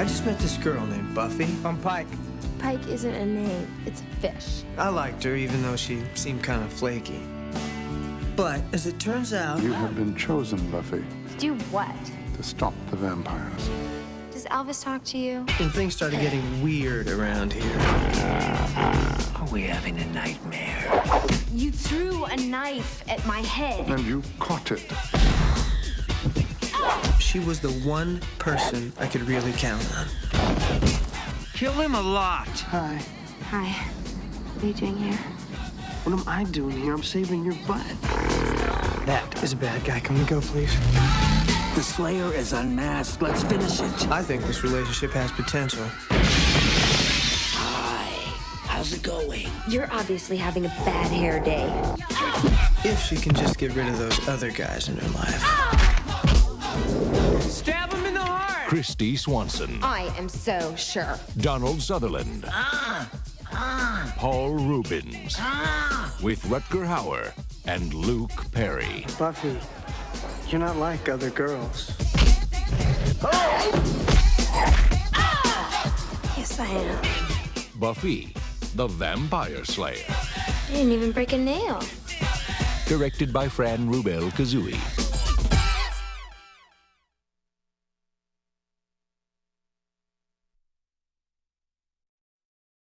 I just met this girl named Buffy. I'm Pike. Pike isn't a name, it's a fish. I liked her, even though she seemed kind of flaky. But as it turns out... You have been chosen, Buffy, To do what? to stop the vampires. Does Elvis talk to you? When things started getting weird around here. Are we having a nightmare? You threw a knife at my head. And you caught it. She was the one person I could really count on. Kill him a lot. Hi. Hi. What are you doing here? What am I doing here? I'm saving your butt. That is a bad guy. Can we go, please? The Slayer is unmasked. Let's finish it. I think this relationship has potential. Hi. How's it going? You're obviously having a bad hair day. If she can just get rid of those other guys in her life. Stab him in the heart. Christy Swanson, I am so sure. Donald Sutherland, Paul Rubens, with Rutger Hauer and Luke Perry. Buffy, you're not like other girls. Yes, I am. Buffy, the Vampire Slayer. I didn't even break a nail. Directed by Fran Rubel Kazooie.